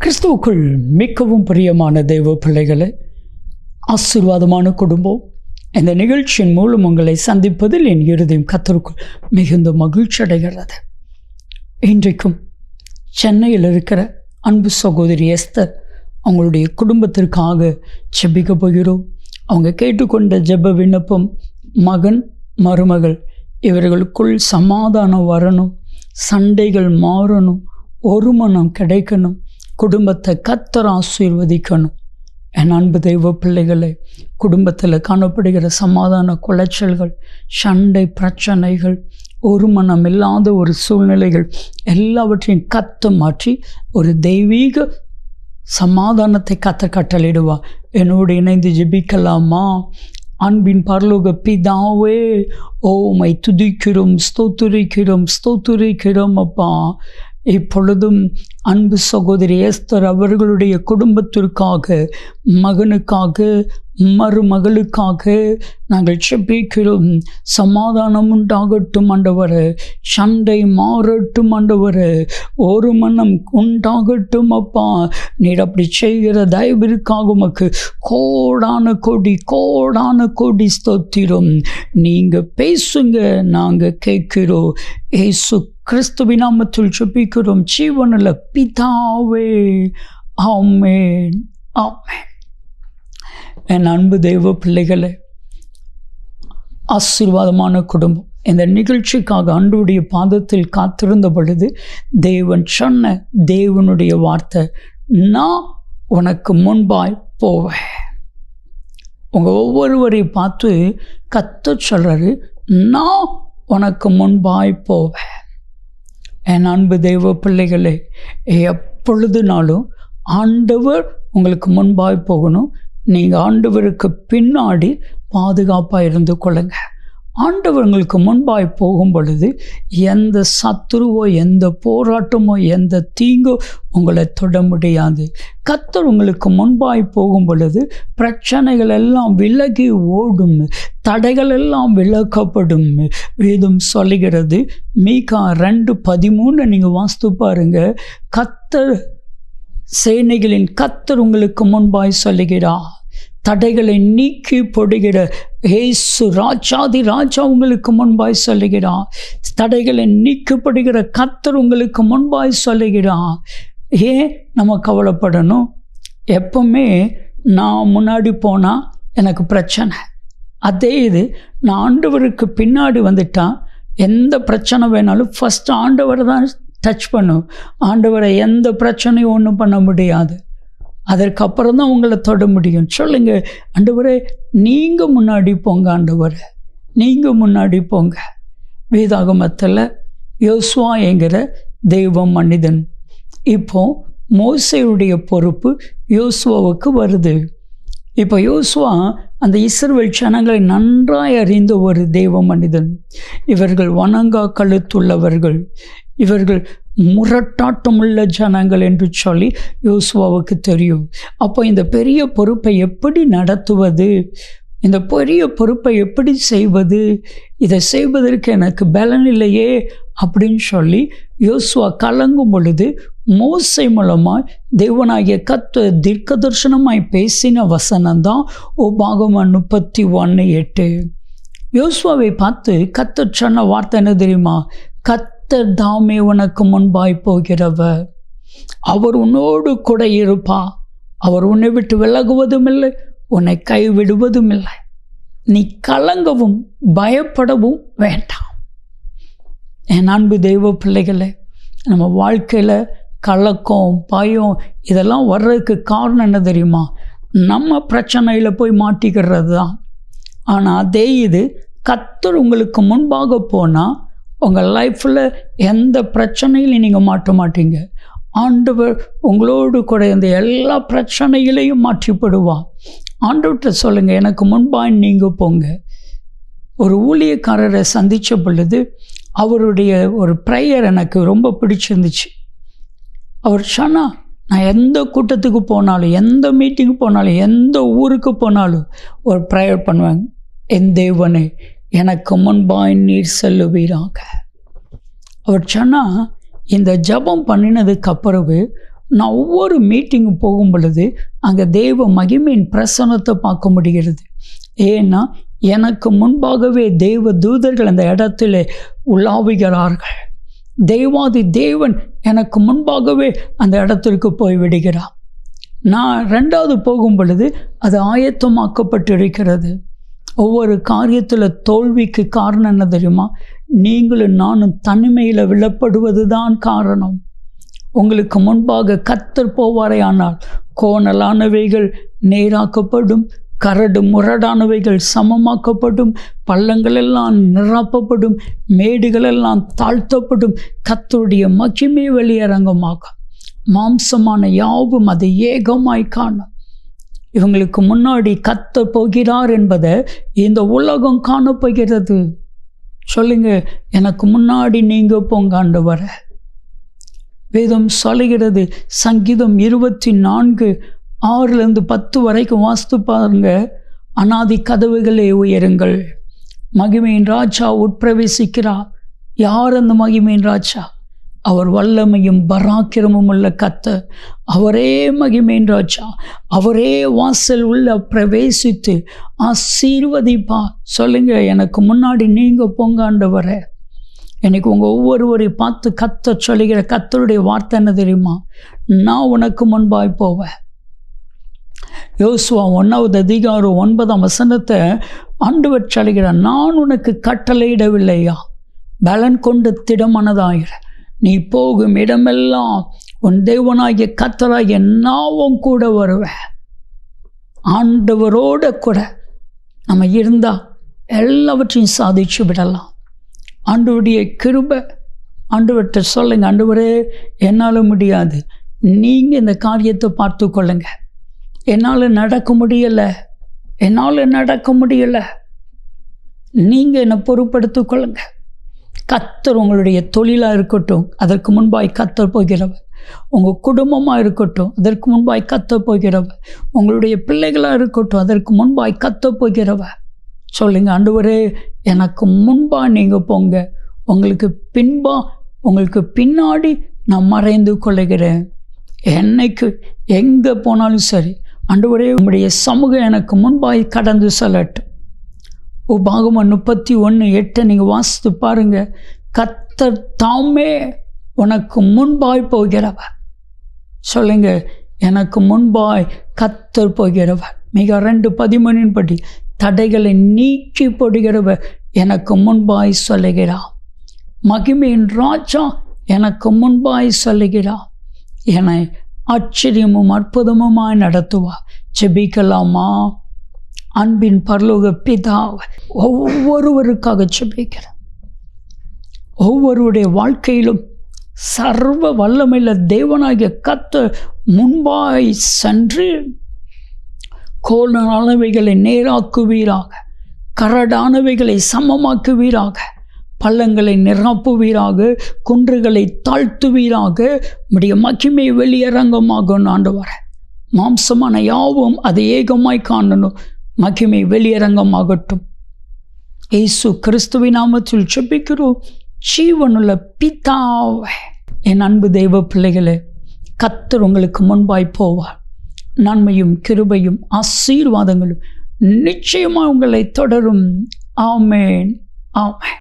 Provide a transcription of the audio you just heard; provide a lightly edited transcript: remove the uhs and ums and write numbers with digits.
கிறிஸ்துவுக்குள் மிகவும் பிரியமான தெய்வ பிள்ளைகளே, ஆசீர்வாதமான குடும்பம், இந்த நிகழ்ச்சியின் மூலம் உங்களை சந்திப்பதில் என் இருதயம் கர்த்தருக்குள் மிகுந்த மகிழ்ச்சி அடைகிறது. இன்றைக்கும் சென்னையில் இருக்கிற அன்பு சகோதரி எஸ்தர் அவங்களுடைய குடும்பத்திற்காக ஜெபிக்க போகிறோம். அவங்க கேட்டுக்கொண்ட ஜெப விண்ணப்பம், மகன் மருமகள் இவர்களுக்குள் சமாதானம் வரணும், சண்டைகள் மாறணும், ஒரு மனம் கிடைக்கணும், குடும்பத்தை கர்த்தர் ஆசீர்வதிக்கணும். என் அன்பு தெய்வ பிள்ளைகளை, குடும்பத்தில் காணப்படுகிற சமாதான குலைச்சல்கள், சண்டை பிரச்சனைகள், ஒரு மனம் இல்லாத ஒரு சூழ்நிலைகள் எல்லாவற்றையும் கர்த்தர் மாற்றி ஒரு தெய்வீக சமாதானத்தை கர்த்தர் கட்டளையிடுவா. என்னோடு இணைந்து ஜெபிக்கலாமா? அன்பின் பரலோக பிதாவே, உம்மை துதிக்கிறோம், ஸ்தோத்திரிக்கிறோம் அப்பா. இப்பொழுதும் அன்பு சகோதரி எஸ்தர் அவர்களுடைய குடும்பத்திற்காக, மகனுக்காக, மருமகளுக்காக நாங்கள் ஜெபிக்கிறோம். சமாதானம் உண்டாகட்டும் ஆண்டவரே, சண்டை மாறட்டும் ஆண்டவரே, ஒரு மனம் உண்டாகட்டும் அப்பா. நீர் அப்படி செய்கிற தயவிற்காக உமக்கு கோடான கோடி ஸ்தோத்திரம். நீங்கள் பேசுங்க, நாங்கள் கேட்கிறோம். இயேசு கிறிஸ்துவின் நாமத்தில் ஜெபிக்கிறோம் ஜீவனுள்ள பிதாவே, ஆமென், ஆமென். என் அன்பு தெய்வ பிள்ளைகளே, ஆசீர்வாதமான குடும்பம், இந்த நிகழ்ச்சிக்காக ஆண்டவருடைய பாதத்தில் காத்திருந்த பொழுது தேவன் சொன்ன தேவனுடைய வார்த்தை, நான் உனக்கு முன்பாய் போவேன். உங்கள் ஒவ்வொருவரையும் பார்த்து கர்த்தர் சொல்கிறாரு, நான் உனக்கு முன்பாய் போவேன். என் அன்பு தெய்வ பிள்ளைகளே, எப்பொழுதுனாலும் ஆண்டவர் உங்களுக்கு முன்பாய் போகணும். நீங்கள் ஆண்டவருக்கு பின்னாடி பாதுகாப்பாக இருந்து கொள்ளுங்க. ஆண்டவர் உங்களுக்கு முன்பாய் போகும் பொழுது எந்த சத்துருவோ, எந்த போராட்டமோ, எந்த தீங்கோ உங்களை தொட முடியாது. கர்த்தர் உங்களுக்கு முன்பாய் போகும் பொழுது பிரச்சனைகள் எல்லாம் விலகி ஓடும், தடைகள் எல்லாம் விலக்கப்படும். வேதம் சொல்லுகிறது, மீகா 2:13 நீங்கள் வாசித்து பாருங்க. கர்த்தர், சேனைகளின் கர்த்தர் உங்களுக்கு முன்பாய் சொல்லுகிறார். தடைகளை நீக்கி போடுகிற இயேசு ராஜாதி ராஜா உங்களுக்கு முன்பாய் சொல்லுகிறார். தடைகளை நீக்கப்படுகிற கர்த்தர் உங்களுக்கு முன்பாய் சொல்லுகிறார். ஏன் நம்ம கவலைப்படணும்? எப்பவுமே நான் முன்னாடி போனால் எனக்கு பிரச்சனை. அதே இது நான் ஆண்டவருக்கு பின்னாடி வந்துட்டால் எந்த பிரச்சனை வேணாலும் ஃபஸ்ட்டு ஆண்டவரை தான் டச் பண்ணும். ஆண்டவரை எந்த பிரச்சனையும் ஒன்றும் பண்ண முடியாது. அதற்கப்புறம் தான் உங்களை தொட முடியும். சொல்லுங்கள், ஆண்டவரே நீங்கள் முன்னாடி போங்க, ஆண்டவரே நீங்கள் முன்னாடி போங்க. வேதாகமத்தில் யோசுவா என்கிற தெய்வ மனிதன், இப்போ மோசேயுடைய பொறுப்பு யோசுவாவுக்கு வருது. இப்போ யோசுவா அந்த இஸ்ரவேல் ஜனங்களை நன்றாய் அறிந்த ஒரு தெய்வ மனிதன். இவர்கள் வணங்கா கழுத்துள்ளவர்கள், இவர்கள் முரட்டாட்டமுள்ள ஜனங்கள் என்று சொல்லி யோசுவாவுக்கு தெரியும். அப்போ இந்த பெரிய பொறுப்பை எப்படி நடத்துவது, இந்த பெரிய பொறுப்பை எப்படி செய்வது, இதை செய்வதற்கு எனக்கு பலன் இல்லையே அப்படின்னு சொல்லி யோசுவா கலங்கும் பொழுது மோசே மூலமாய் தேவனாகிய கர்த்தர் தீர்க்கதரிசனமாய் பேசின வசனம்தான் உபாகமம் 31:8. யோசுவாவை பார்த்து கர்த்தர் சொன்ன வார்த்தை என்ன தெரியுமா? கர்த்தர் தாமே உனக்கு முன்பாய் போகிறவர், அவர் உன்னோடு கூட இருப்பா, அவர் உன்னை விட்டு விலகுவதும் இல்லை, உன்னை கைவிடுவதும் இல்லை. நீ கலங்கவும் பயப்படவும் வேண்டாம். என் அன்பு தெய்வ பிள்ளைகளே, நம்ம வாழ்க்கையில் கலக்கம், பயம் இதெல்லாம் வர்றதுக்கு காரணம் என்ன தெரியுமா? நம்ம பிரச்சனையில் போய் மாட்டிக்கிறது தான். ஆனால் அதே இது கர்த்தர் உங்களுக்கு முன்பாக போனால் உங்கள் லைஃப்பில் எந்த பிரச்சனையிலையும் நீங்கள் மாட்ட மாட்டீங்க. ஆண்டவர் உங்களோடு கூட இந்த எல்லா பிரச்சனைகளையும் மாற்றிப்படுவார். ஆண்டவர்கிட்ட சொல்லுங்கள், எனக்கு முன்பாக நீங்கள் போங்க. ஒரு ஊழியக்காரரை சந்தித்த பொழுது அவருடைய ஒரு ப்ரேயர் எனக்கு ரொம்ப பிடிச்சிருந்துச்சு. அவர் சொன்னால், நான் எந்த கூட்டத்துக்கு போனாலும், எந்த மீட்டிங்கு போனாலும், எந்த ஊருக்கு போனாலும் ஒரு ப்ரேயர் பண்ணுவாங்க. என் தேவனே, எனக்கு முன்பாய் நீர் செல்லுவீராக. அவர் சொன்னால், இந்த ஜபம் பண்ணினதுக்கு அப்புறவு நான் ஒவ்வொரு மீட்டிங்கு போகும் பொழுது அங்கே தேவ மகிமையின் பிரசன்னத்தை பார்க்க முடிகிறது. ஏன்னா எனக்கு முன்பாகவே தேவ தூதர்கள் அந்த இடத்துல உலாவுகிறார்கள். தேவாதி தேவன் எனக்கு முன்பாகவே அந்த இடத்திற்கு போய் விடுகிறார். நான் 2வது போகும் பொழுது அது ஆயத்தமாக்கப்பட்டு இருக்கிறது. ஒவ்வொரு காரியத்தில் தோல்விக்கு காரணம் என்ன தெரியுமா? நீங்களும் நானும் தனிமையில் விழப்படுவது தான் காரணம். உங்களுக்கு முன்பாக கர்த்தர் போவாரே ஆனால் கோணலானவைகள் நேராக்கப்படும், கரடு முரடானவைகள் சமமாக்கப்படும், பள்ளங்களெல்லாம் நிரப்பப்படும், மேடுகளெல்லாம் தாழ்த்தப்படும். கர்த்தருடைய மகிமை வெளியரங்கமாகும். மாம்சமான யாவும் அதை ஏகமாய் காணும். இவங்களுக்கு முன்னாடி கர்த்தர் போகிறார் என்பதை இந்த உலகம் காணப்போகிறது. சொல்லுங்க, எனக்கு முன்னாடி நீங்க போங்க ஆண்டவரே. வேதம் சொல்லுகிறது, சங்கீதம் 24:6-10 வரைக்கும் வாஸ்து பாருங்க. அநாதி கதவுகளே உயருங்கள், மகிமையின் ராஜா உட்பிரவேசிக்கிறார். யார் அந்த மகிமையின் ராஜா? அவர் வல்லமையும் பராக்கிரமும் உள்ள கர்த்தர். அவரே மகிமையின் ராஜா. அவரே வாசல் உள்ள பிரவேசித்து ஆசீர்வதிப்பா. சொல்லுங்க, எனக்கு முன்னாடி நீங்க போங்க ஆண்டவரே. எனக்கு உங்கள் ஒவ்வொருவரையும் பார்த்து கர்த்தர் சொல்லுகிற கர்த்தருடைய வார்த்தை என்ன தெரியுமா? நான் உனக்கு முன்பாய் போவேன். யோசுவா 1:9 ஆண்டவர் சொல்லுகிறார், நான் உனக்கு கட்டளையிடவில்லையா? பலன் கொண்டு திடமனதாகிற, நீ போகும் இடமெல்லாம் உன் தேவனாகிய கர்த்தராகிய நான் உன் கூட வருவேன். ஆண்டவரோட கூட நம்ம இருந்தால் எல்லாவற்றையும் சாதிச்சு விடலாம். ஆண்டவருடைய கிருபை. ஆண்டவர்கிட்ட சொல்லுங்க, ஆண்டவரே என்னால் முடியாது, நீங்கள் இந்த காரியத்தை பார்த்து கொள்ளுங்க. என்னால் நடக்க முடியலை, நீங்கள் என்னை பொறுப்படுத்தி கொள்ளுங்க. கர்த்தர் உங்களுடைய தொழிலாக இருக்கட்டும், அதற்கு முன்பாய் கர்த்தர் போகிறவர். உங்கள் குடும்பமாக இருக்கட்டும், அதற்கு முன்பாய் கர்த்தர் போகிறவர். உங்களுடைய பிள்ளைகளாக இருக்கட்டும், அதற்கு முன்பாய் கர்த்தர் போகிறவர். சொல்லுங்க, ஆண்டவரே எனக்கு முன்பா நீங்கள் போங்க, உங்களுக்கு பின்னாடி நான் மறைந்து கொள்ளுகிறேன். என்னைக்கு எங்கே போனாலும் சரி, ஆண்டவரே உங்களுடைய சமூகம் எனக்கு முன்பாய் கடந்து செல்லட்டும். உபாகமம் 31:8 நீங்கள் வாசித்து பாருங்க. கர்த்தர் தாமே உனக்கு முன்பாய் போகிறவர். சொல்லுங்க, எனக்கு முன்பாய் கர்த்தர் போகிறவர். மிக 2:13 படி தடைகளை நீக்கி போடுகிறவர் எனக்கு முன்பாய் சொல்லுகிறார். மகிமையின் ராஜா எனக்கு முன்பாய் சொல்லுகிறார். என்னை ஆச்சரியமும் அற்புதமுமாய் நடத்துவார். ஜெபிக்கலாமா? அன்பின் பரலோக பிதாவே, ஒவ்வொருவருக்காக ஜெபிக்கிறேன். ஒவ்வொருவருடைய வாழ்க்கையிலும் சர்வ வல்லமையுள்ள தேவனாகிய கர்த்தர் முன்பாய் சென்று கோணலானவைகளை நேராக்குவீராக, கரடானவைகளை சமமாக்குவீராக, பள்ளங்களை நிரப்புவீராக, குன்றுகளை தாழ்த்துவீராக. உம்முடைய மகிமை வெளியரங்கமாகும் ஆண்டவரே. மாம்சமான யாவும் அதை ஏகமாய் காணணும். மகிமை வெளியரங்கமாகட்டும். இயேசு கிறிஸ்துவின் நாமத்தில் ஜெபிக்கிறோம் ஜீவனுள்ள பிதாவே. என் அன்பு தெய்வ பிள்ளைகளே, கர்த்தர் உங்களுக்கு முன்பாய் போவார். நன்மையும் கிருபையும் ஆசீர்வாதங்களும் நிச்சயமாக உங்களை தொடரும். ஆமேன், ஆமேன்.